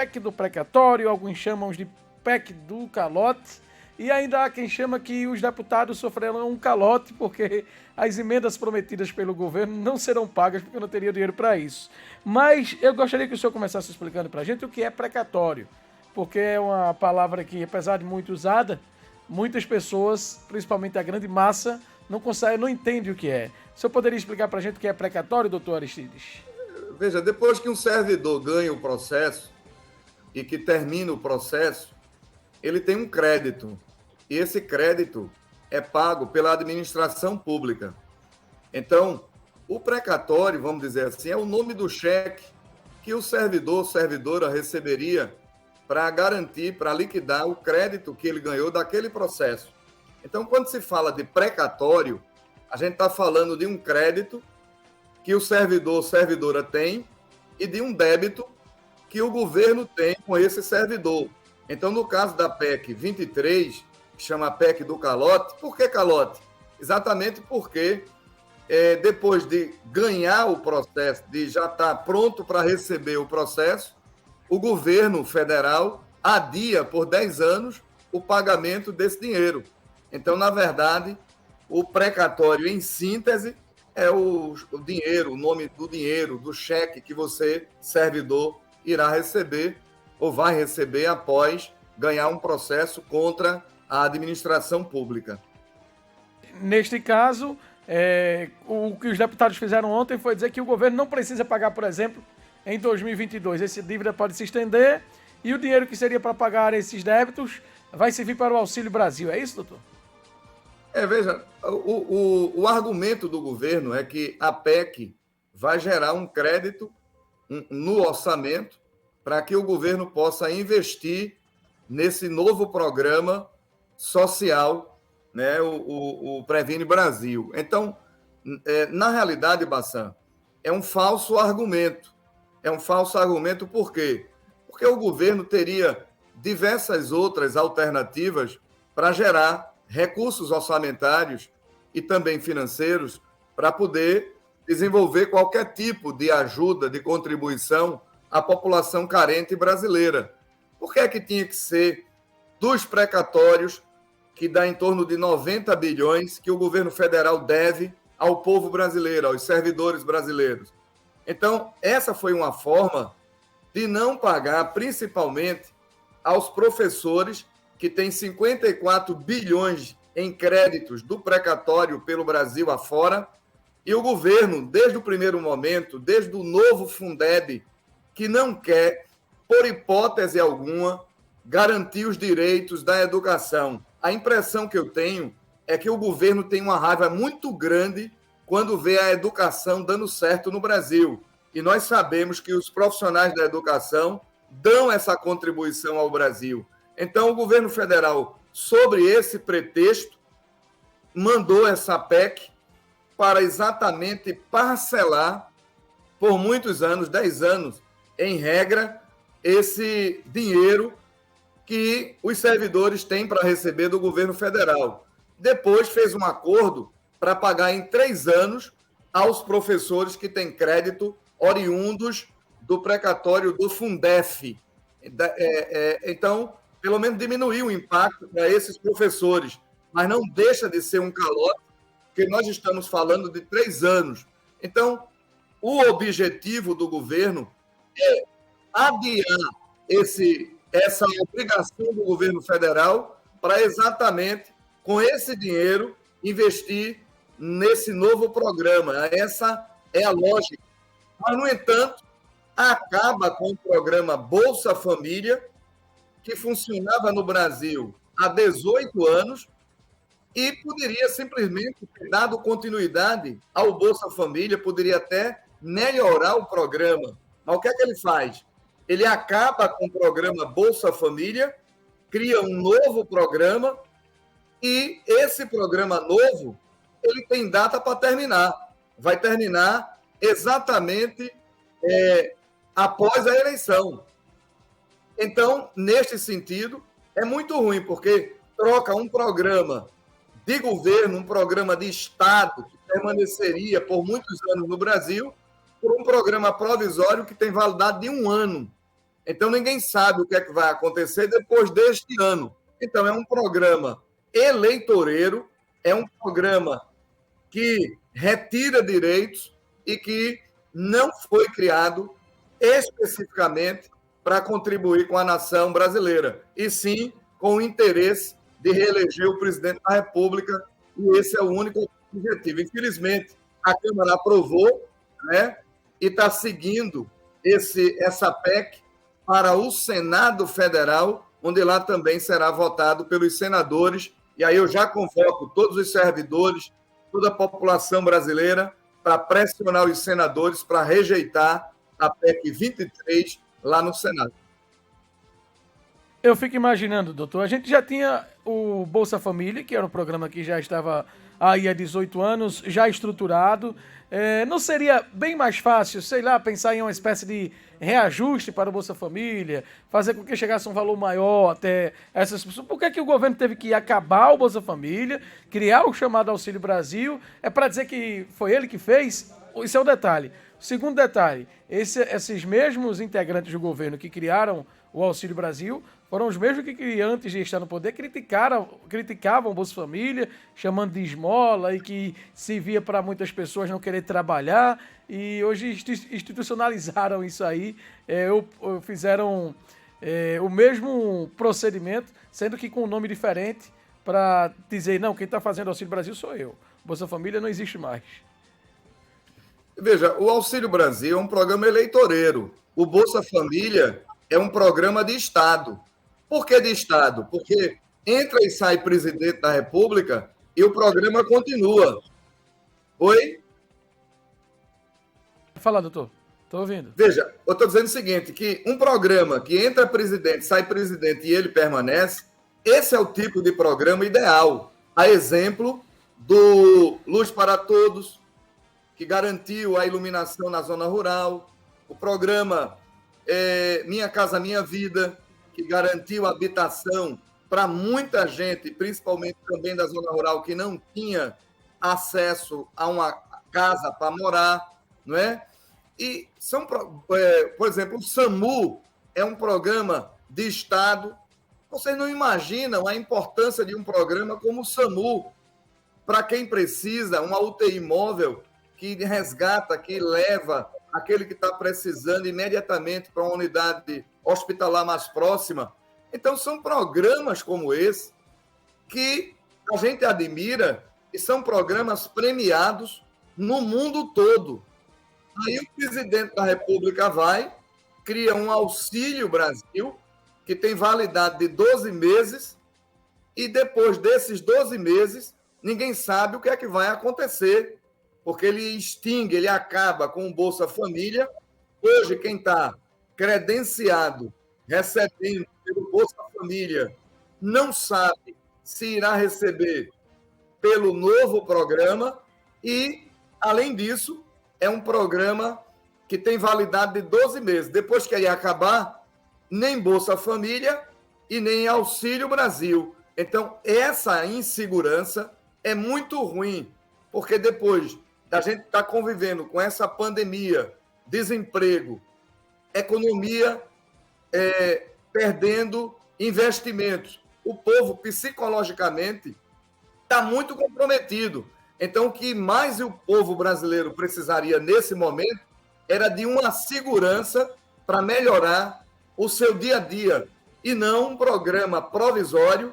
PEC do precatório, alguns chamam de PEC do calote, e ainda há quem chama que os deputados sofrerão um calote porque as emendas prometidas pelo governo não serão pagas porque não teria dinheiro para isso. Mas eu gostaria que o senhor começasse explicando para a gente o que é precatório, porque é uma palavra que, apesar de muito usada, muitas pessoas, principalmente a grande massa, não entende o que é. O senhor poderia explicar para a gente o que é precatório, doutor Aristides? Veja, depois que um servidor ganha o processo e que termina o processo, ele tem um crédito. E esse crédito é pago pela administração pública. Então, o precatório, vamos dizer assim, é o nome do cheque que o servidor, servidora receberia para garantir, para liquidar o crédito que ele ganhou daquele processo. Então, quando se fala de precatório, a gente está falando de um crédito que o servidor, servidora tem e de um débito que o governo tem com esse servidor. Então, no caso da PEC 23, que chama PEC do calote, por que calote? Exatamente porque depois de ganhar o processo, de já estar pronto para receber o processo, o governo federal adia por 10 anos o pagamento desse dinheiro. Então, na verdade, o precatório, em síntese, é o dinheiro, o nome do dinheiro, do cheque que você, servidor, irá receber ou vai receber após ganhar um processo contra a administração pública. Neste caso, o que os deputados fizeram ontem foi dizer que o governo não precisa pagar, por exemplo, em 2022. Essa dívida pode se estender e o dinheiro que seria para pagar esses débitos vai servir para o Auxílio Brasil. É isso, doutor? Veja, o argumento do governo é que a PEC vai gerar um crédito no orçamento para que o governo possa investir nesse novo programa social, né, o Previne Brasil. Então, na realidade, Bassan, é um falso argumento. É um falso argumento por quê? Porque o governo teria diversas outras alternativas para gerar recursos orçamentários e também financeiros para poder desenvolver qualquer tipo de ajuda, de contribuição à população carente brasileira. Por que é que tinha que ser dos precatórios, que dá em torno de 90 bilhões, que o governo federal deve ao povo brasileiro, aos servidores brasileiros? Então, essa foi uma forma de não pagar, principalmente, aos professores, que têm 54 bilhões em créditos do precatório pelo Brasil afora, e o governo, desde o primeiro momento, desde o novo Fundeb, que não quer, por hipótese alguma, garantir os direitos da educação. A impressão que eu tenho é que o governo tem uma raiva muito grande quando vê a educação dando certo no Brasil. E nós sabemos que os profissionais da educação dão essa contribuição ao Brasil. Então, o governo federal, sobre esse pretexto, mandou essa PEC para exatamente parcelar por muitos anos, 10 anos, em regra, esse dinheiro que os servidores têm para receber do governo federal. Depois fez um acordo para pagar em 3 anos aos professores que têm crédito oriundos do precatório do Fundef. Então, pelo menos diminuiu o impacto para esses professores, mas não deixa de ser um calote, porque nós estamos falando de 3 anos. Então, o objetivo do governo é adiar essa obrigação do governo federal para exatamente, com esse dinheiro, investir nesse novo programa. Essa é a lógica. Mas, no entanto, acaba com o programa Bolsa Família, que funcionava no Brasil há 18 anos e poderia simplesmente ter dado continuidade ao Bolsa Família, poderia até melhorar o programa. Mas o que é que ele faz? Ele acaba com o programa Bolsa Família, cria um novo programa e esse programa novo, ele tem data para terminar. Vai terminar exatamente após a eleição. Então, neste sentido, é muito ruim, porque troca um programa de governo, um programa de Estado, que permaneceria por muitos anos no Brasil, por um programa provisório que tem validade de 1 ano. Então, ninguém sabe o que é que vai acontecer depois deste ano. Então, é um programa eleitoreiro, é um programa que retira direitos e que não foi criado especificamente para contribuir com a nação brasileira, e sim com o interesse de reeleger o presidente da República, e esse é o único objetivo. Infelizmente, a Câmara aprovou, né, e está seguindo essa PEC para o Senado Federal, onde lá também será votado pelos senadores, e aí eu já convoco todos os servidores, toda a população brasileira, para pressionar os senadores para rejeitar a PEC 23 lá no Senado. Eu fico imaginando, doutor, a gente já tinha o Bolsa Família, que era um programa que já estava aí há 18 anos, já estruturado. Não seria bem mais fácil, sei lá, pensar em uma espécie de reajuste para o Bolsa Família, fazer com que chegasse um valor maior até essas pessoas? Por que é que o governo teve que acabar o Bolsa Família, criar o chamado Auxílio Brasil? É para dizer que foi ele que fez? Isso é um detalhe. O segundo detalhe, esses mesmos integrantes do governo que criaram o Auxílio Brasil foram os mesmos que antes de estar no poder criticavam o Bolsa Família, chamando de esmola e que servia para muitas pessoas não querer trabalhar, e hoje institucionalizaram isso aí, fizeram o mesmo procedimento, sendo que com um nome diferente, para dizer, não, quem está fazendo Auxílio Brasil sou eu. Bolsa Família não existe mais. Veja, o Auxílio Brasil é um programa eleitoreiro. O Bolsa Família é um programa de Estado. Por que de Estado? Porque entra e sai presidente da República e o programa continua. Oi? Fala, doutor. Estou ouvindo. Veja, eu estou dizendo o seguinte, que um programa que entra presidente, sai presidente e ele permanece, esse é o tipo de programa ideal. A exemplo do Luz para Todos, que garantiu a iluminação na zona rural, o programa Minha Casa Minha Vida, que garantiu habitação para muita gente, principalmente também da zona rural, que não tinha acesso a uma casa para morar, não é? E por exemplo, o SAMU é um programa de Estado. Vocês não imaginam a importância de um programa como o SAMU para quem precisa, uma UTI móvel que resgata, que leva aquele que está precisando imediatamente para uma unidade hospitalar mais próxima. Então, são programas como esse que a gente admira e são programas premiados no mundo todo. Aí o presidente da República cria um Auxílio Brasil, que tem validade de 12 meses, e depois desses 12 meses, ninguém sabe o que é que vai acontecer, porque ele extingue, ele acaba com o Bolsa Família. Hoje, quem está credenciado, recebendo pelo Bolsa Família, não sabe se irá receber pelo novo programa e, além disso, é um programa que tem validade de 12 meses. Depois que ele acabar, nem Bolsa Família e nem Auxílio Brasil. Então, essa insegurança é muito ruim, porque depois da gente estar convivendo com essa pandemia, desemprego, economia perdendo investimentos, o povo psicologicamente está muito comprometido. Então, o que mais o povo brasileiro precisaria nesse momento era de uma segurança para melhorar o seu dia a dia, e não um programa provisório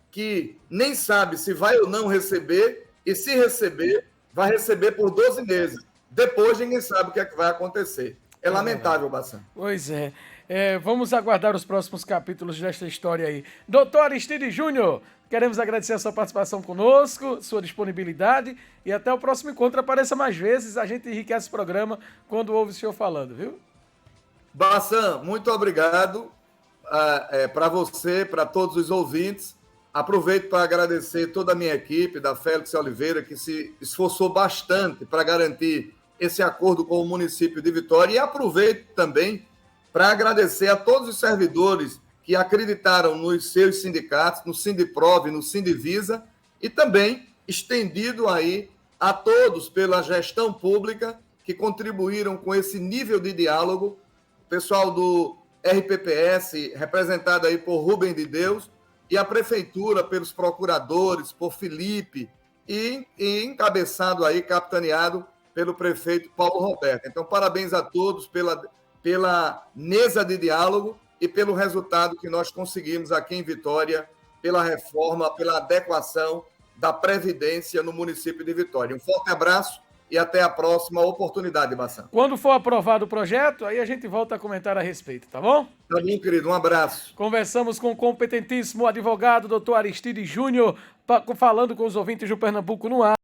que nem sabe se vai ou não receber, e se receber, vai receber por 12 meses. Depois ninguém sabe o que é que vai acontecer. É lamentável, Bassan. Pois é. Vamos aguardar os próximos capítulos desta história aí. Doutor Aristide Júnior, queremos agradecer a sua participação conosco, sua disponibilidade, e até o próximo encontro. Apareça mais vezes, a gente enriquece o programa quando ouve o senhor falando, viu? Bassan, muito obrigado para você, para todos os ouvintes. Aproveito para agradecer toda a minha equipe, da Félix Oliveira, que se esforçou bastante para garantir esse acordo com o município de Vitória, e aproveito também para agradecer a todos os servidores que acreditaram nos seus sindicatos, no Sindiprov, no Sindivisa, e também estendido aí a todos pela gestão pública que contribuíram com esse nível de diálogo, pessoal do RPPS, representada aí por Rubem de Deus, e a prefeitura pelos procuradores, por Felipe, e encabeçado aí, capitaneado pelo prefeito Paulo Roberto. Então, parabéns a todos pela mesa de diálogo e pelo resultado que nós conseguimos aqui em Vitória, pela reforma, pela adequação da Previdência no município de Vitória. Um forte abraço e até a próxima oportunidade, Bassan. Quando for aprovado o projeto, aí a gente volta a comentar a respeito, tá bom? Tá bom, querido, um abraço. Conversamos com o competentíssimo advogado, doutor Aristide Júnior, falando com os ouvintes do Pernambuco no ar.